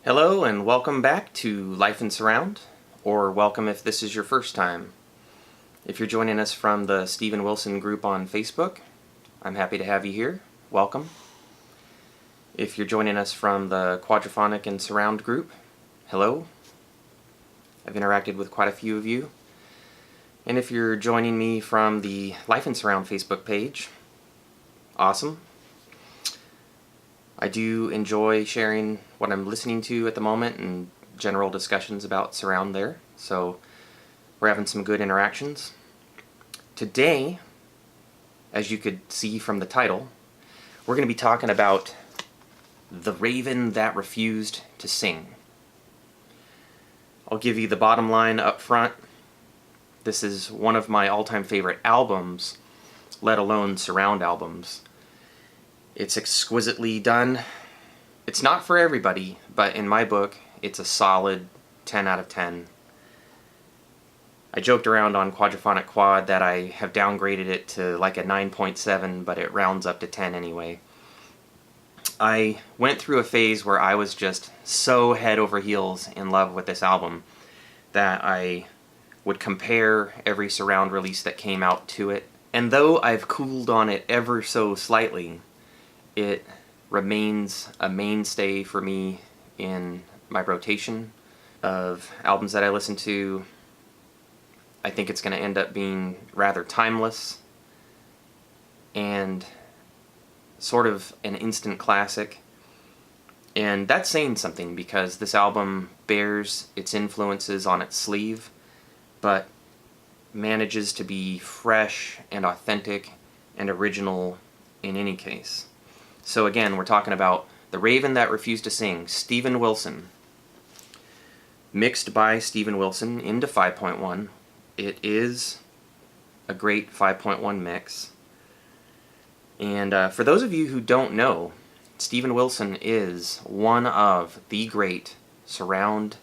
Hello and welcome back to Life in Surround, or welcome if this is your first time. If you're joining us from the Steven Wilson group on Facebook, I'm happy to have you here. Welcome. If you're joining us from the Quadraphonic and Surround group, hello. I've interacted with quite a few of you. And if you're joining me from the Life in Surround Facebook page, awesome. I do enjoy sharing what I'm listening to at the moment and general discussions about surround there, so we're having some good interactions. Today, as you could see from the title, we're going to be talking about The Raven That Refused to Sing. I'll give you the bottom line up front. This is one of my all-time favorite albums, let alone surround albums. It's exquisitely done. It's not for everybody, but in my book, it's a solid 10 out of 10. I joked around on Quadraphonic Quad that I have downgraded it to like a 9.7, but it rounds up to 10 anyway. I went through a phase where I was just so head over heels in love with this album that I would compare every surround release that came out to it. And though I've cooled on it ever so slightly, it remains a mainstay for me in my rotation of albums that I listen to. I think it's going to end up being rather timeless and sort of an instant classic. And that's saying something because this album bears its influences on its sleeve, but manages to be fresh and authentic and original in any case. So again, we're talking about The Raven That Refused to Sing, Steven Wilson. Mixed by Steven Wilson into 5.1. It is a great 5.1 mix. And for those of you who don't know, Steven Wilson is one of the great surround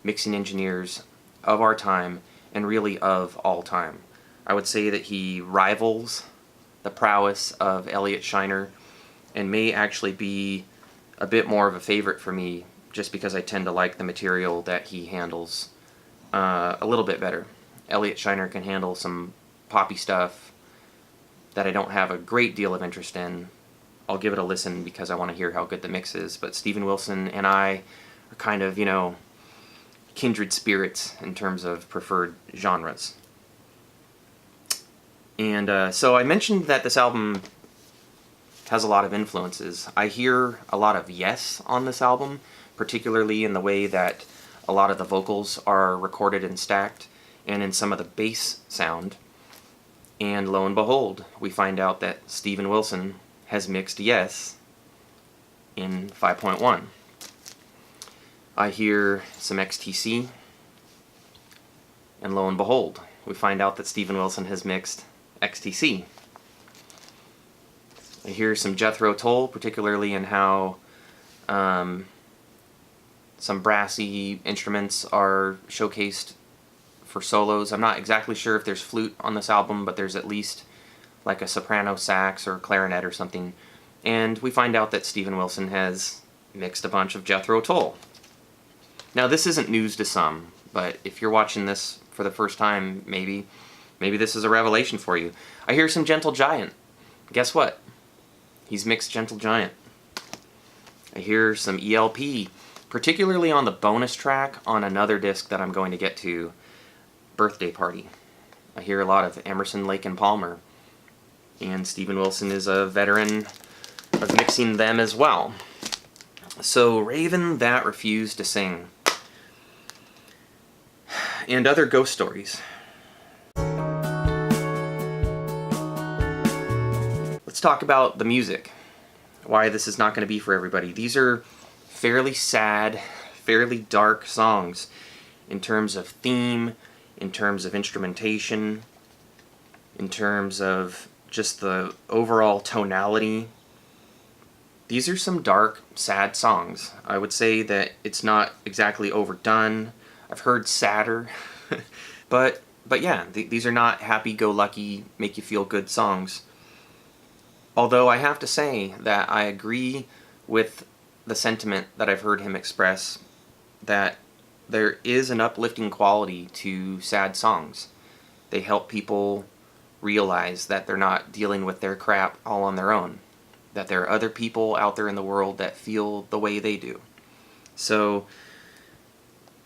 mixing engineers of our time, and really of all time. I would say that he rivals the prowess of Elliot Scheiner, and may actually be a bit more of a favorite for me, just because I tend to like the material that he handles a little bit better. Elliot Scheiner can handle some poppy stuff that I don't have a great deal of interest in. I'll give it a listen because I want to hear how good the mix is, but Steven Wilson and I are kind of, kindred spirits in terms of preferred genres. And so I mentioned that this album has a lot of influences. I hear a lot of Yes on this album, particularly in the way that a lot of the vocals are recorded and stacked, and in some of the bass sound. And lo and behold, we find out that Steven Wilson has mixed Yes in 5.1. I hear some XTC, and lo and behold, we find out that Steven Wilson has mixed XTC. I hear some Jethro Tull, particularly in how some brassy instruments are showcased for solos. I'm not exactly sure if there's flute on this album, but there's at least like a soprano sax or clarinet or something. And we find out that Steven Wilson has mixed a bunch of Jethro Tull. Now, this isn't news to some, but if you're watching this for the first time, maybe this is a revelation for you. I hear some Gentle Giant. Guess what? He's mixed Gentle Giant. I hear some ELP, particularly on the bonus track on another disc that I'm going to get to, Birthday Party. I hear a lot of Emerson, Lake and Palmer, and Steven Wilson is a veteran of mixing them as well. So, Raven That Refused to Sing. And other ghost stories. Let's talk about the music. Why this is not going to be for everybody. These are fairly sad, fairly dark songs in terms of theme, in terms of instrumentation, in terms of just the overall tonality. These are some dark, sad songs. I would say that it's not exactly overdone. I've heard sadder, but yeah, these are not happy-go-lucky, make-you-feel-good songs. Although I have to say that I agree with the sentiment that I've heard him express that there is an uplifting quality to sad songs. They help people realize that they're not dealing with their crap all on their own, that there are other people out there in the world that feel the way they do. So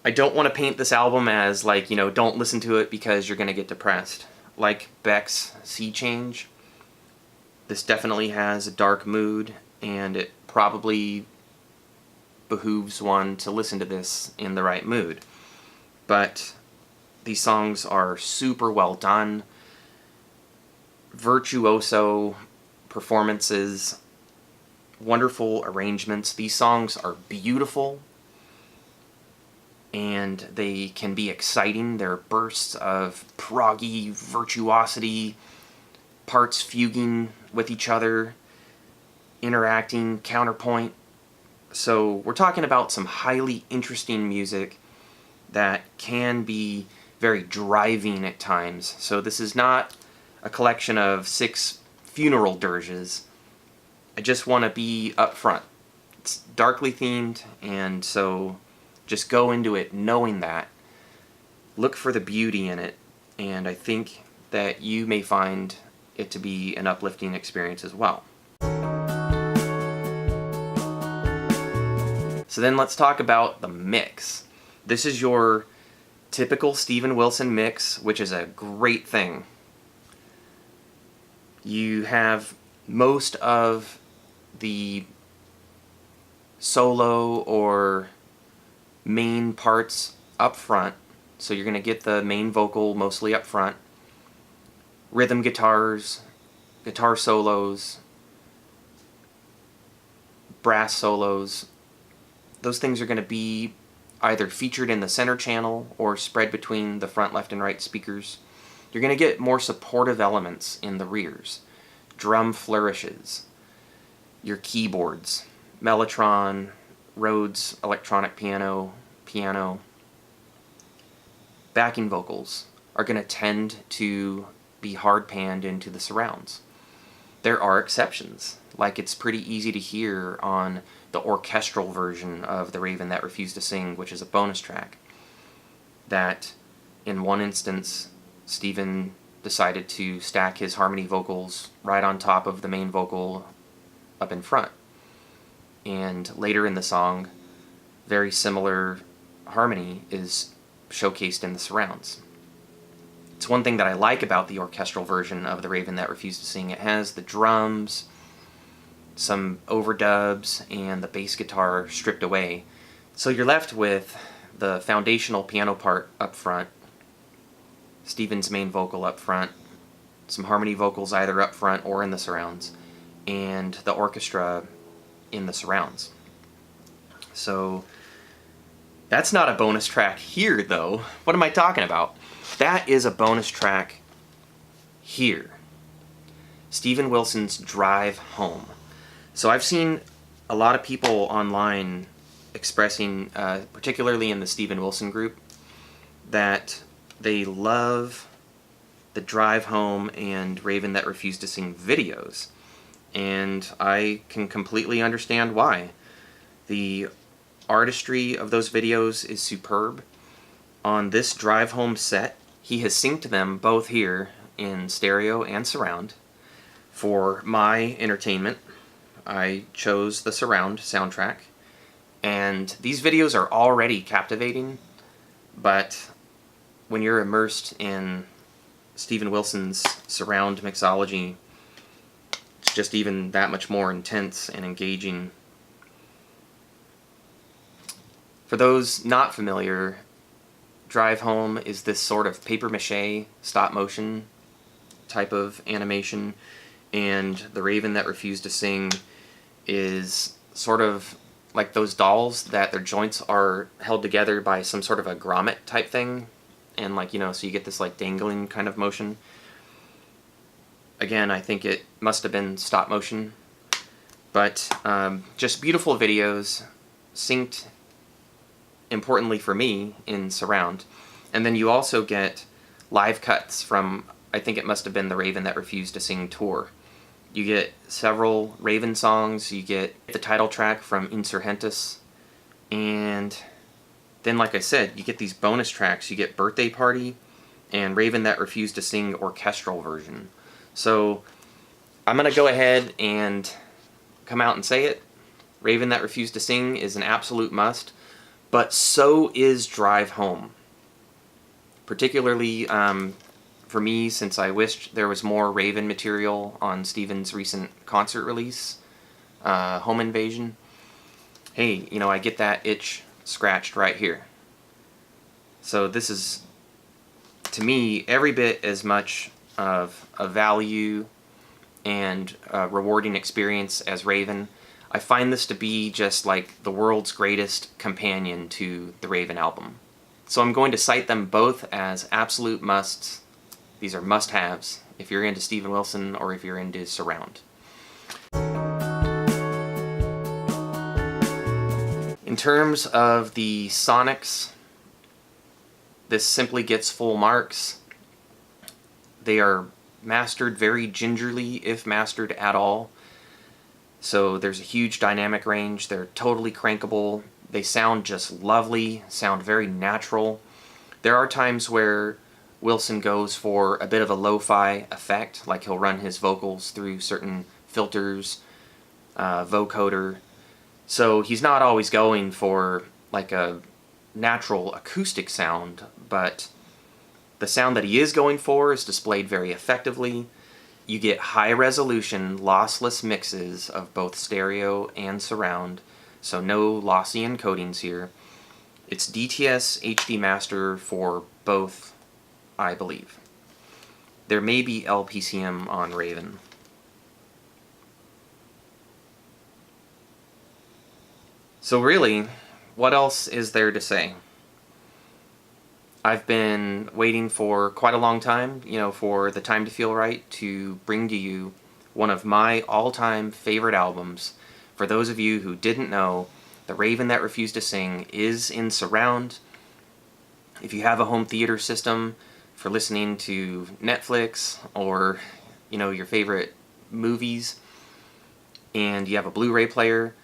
I don't want to paint this album as like, don't listen to it because you're going to get depressed. Like Beck's Sea Change, this definitely has a dark mood, and it probably behooves one to listen to this in the right mood. But these songs are super well done, virtuoso performances, wonderful arrangements. These songs are beautiful, and they can be exciting. They're bursts of proggy virtuosity, parts fuguing with each other, interacting, counterpoint. So we're talking about some highly interesting music that can be very driving at times. So this is not a collection of 6 funeral dirges. I just want to be upfront. It's darkly themed, and so just go into it knowing that. Look for the beauty in it, and I think that you may find it to be an uplifting experience as well. So then let's talk about the mix. This is your typical Steven Wilson mix, which is a great thing. You have most of the solo or main parts up front, so you're going to get the main vocal mostly up front, rhythm guitars, guitar solos, brass solos. Those things are going to be either featured in the center channel or spread between the front, left, and right speakers. You're going to get more supportive elements in the rears. Drum flourishes, your keyboards, Mellotron, Rhodes electronic piano, backing vocals are going to tend to be hard panned into the surrounds. There are exceptions, like it's pretty easy to hear on the orchestral version of The Raven That Refused to Sing, which is a bonus track, that in one instance Steven decided to stack his harmony vocals right on top of the main vocal up in front. And later in the song, very similar harmony is showcased in the surrounds. It's one thing that I like about the orchestral version of The Raven That Refused to Sing. It has the drums, some overdubs, and the bass guitar stripped away. So you're left with the foundational piano part up front, Steven's main vocal up front, some harmony vocals either up front or in the surrounds, and the orchestra in the surrounds. So that's not a bonus track here, though. What am I talking about? That is a bonus track here. Steven Wilson's Drive Home. So I've seen a lot of people online expressing, particularly in the Steven Wilson group, that they love the Drive Home and Raven That Refused to Sing videos. And I can completely understand why. The artistry of those videos is superb. On this Drive Home set, he has synced them both here in stereo and surround. For my entertainment, I chose the surround soundtrack, and these videos are already captivating, but when you're immersed in Steven Wilson's surround mixology, it's just even that much more intense and engaging. For those not familiar, Drive Home is this sort of papier-mâché stop-motion type of animation, and The Raven That Refused to Sing is sort of like those dolls that their joints are held together by some sort of a grommet type thing, and so you get this dangling kind of motion. Again, I think it must have been stop motion, but just beautiful videos, synced importantly for me in surround. And then you also get live cuts from, I think it must have been the Raven That Refused to Sing tour. You get several Raven songs, you get the title track from Insurgentus, and then, like I said, you get these bonus tracks. You get Birthday Party and Raven That Refused to Sing orchestral version. So I'm going to go ahead and come out and say it. Raven That Refused to Sing is an absolute must, but so is Drive Home. Particularly for me, since I wished there was more Raven material on Steven's recent concert release, Home Invasion. Hey, you know, I get that itch scratched right here. So this is, to me, every bit as much of a value and a rewarding experience as Raven. I find this to be just like the world's greatest companion to the Raven album. So I'm going to cite them both as absolute musts. These are must-haves if you're into Steven Wilson or if you're into Surround. In terms of the sonics, this simply gets full marks. They are mastered very gingerly, if mastered at all. So there's a huge dynamic range. They're totally crankable. They sound just lovely, sound very natural. There are times where Wilson goes for a bit of a lo-fi effect, like he'll run his vocals through certain filters, vocoder. So he's not always going for like a natural acoustic sound, but the sound that he is going for is displayed very effectively. You get high-resolution, lossless mixes of both stereo and surround, so no lossy encodings here. It's DTS HD Master for both, I believe. There may be LPCM on Raven. So really, what else is there to say? I've been waiting for quite a long time, you know, for the time to feel right to bring to you one of my all-time favorite albums. For those of you who didn't know, The Raven That Refused to Sing is in surround. If you have a home theater system for listening to Netflix or, you know, your favorite movies, and you have a Blu-ray player,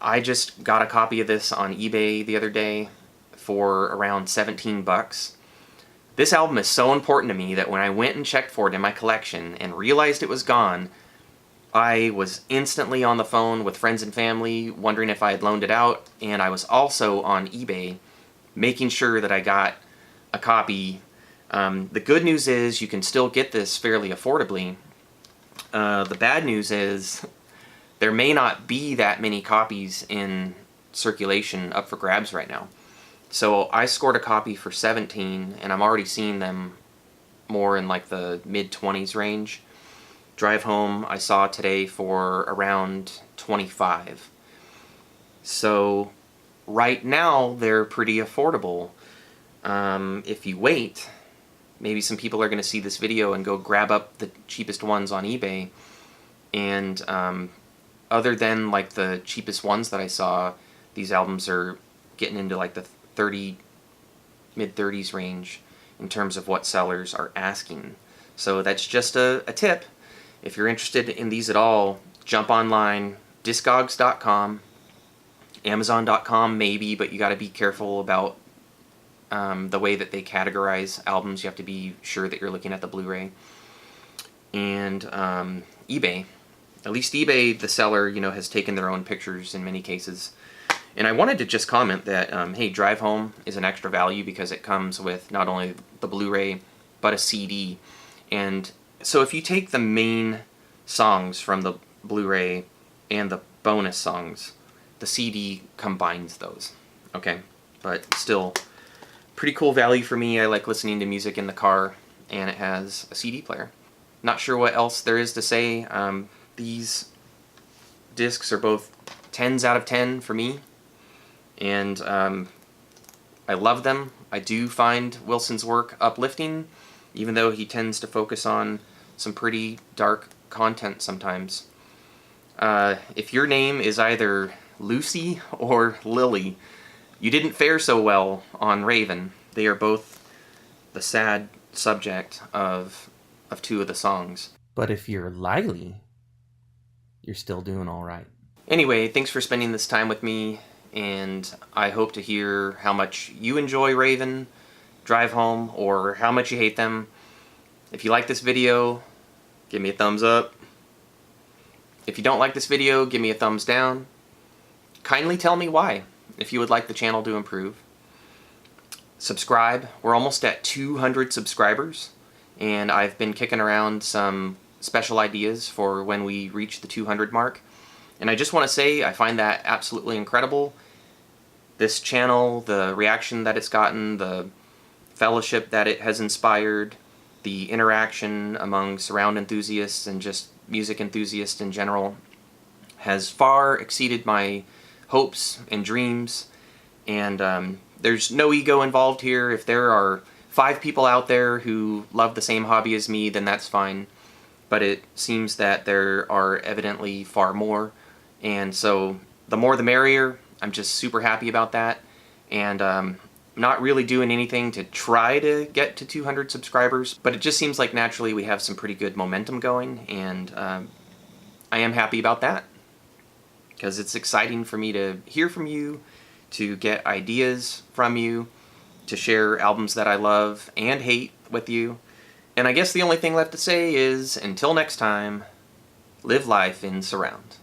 I just got a copy of this on eBay the other day for around 17 bucks. This album is so important to me that when I went and checked for it in my collection and realized it was gone, I was instantly on the phone with friends and family wondering if I had loaned it out, and I was also on eBay making sure that I got a copy. The good news is you can still get this fairly affordably. The bad news is there may not be that many copies in circulation up for grabs right now. So I scored a copy for 17, and I'm already seeing them more in like the mid-20s range. Drive Home I saw today for around 25. So right now they're pretty affordable. If you wait, maybe some people are going to see this video and go grab up the cheapest ones on eBay. And other than like the cheapest ones that I saw, these albums are getting into like the mid-30s range in terms of what sellers are asking. So that's just a tip. If you're interested in these at all, jump online, Discogs.com, Amazon.com maybe, but you got to be careful about the way that they categorize albums. You have to be sure that you're looking at the Blu-ray. And eBay. At least eBay, the seller, you know, has taken their own pictures in many cases. And I wanted to just comment that, hey, Drive Home is an extra value because it comes with not only the Blu-ray, but a CD. And so if you take the main songs from the Blu-ray and the bonus songs, the CD combines those, okay? But still, pretty cool value for me. I like listening to music in the car, and it has a CD player. Not sure what else there is to say. These discs are both 10s out of 10 for me. And I love them. I do find Wilson's work uplifting, even though he tends to focus on some pretty dark content sometimes. If your name is either Lucy or Lily, you didn't fare so well on Raven. They are both the sad subject of two of the songs. But if you're Lily, you're still doing all right. Anyway, thanks for spending this time with me, and I hope to hear how much you enjoy Raven, Drive Home, or how much you hate them. If you like this video, give me a thumbs up. If you don't like this video, give me a thumbs down. Kindly tell me why, if you would like the channel to improve. Subscribe. We're almost at 200 subscribers, and I've been kicking around some special ideas for when we reach the 200 mark. And I just want to say I find that absolutely incredible. This channel, the reaction that it's gotten, the fellowship that it has inspired, the interaction among surround enthusiasts and just music enthusiasts in general has far exceeded my hopes and dreams. And there's no ego involved here. If there are 5 people out there who love the same hobby as me, then that's fine. But it seems that there are evidently far more. And so the more the merrier. I'm just super happy about that. And not really doing anything to try to get to 200 subscribers, but it just seems like naturally we have some pretty good momentum going, and I am happy about that because it's exciting for me to hear from you, to get ideas from you, to share albums that I love and hate with you. And I guess the only thing left to say is, until next time, live life in surround.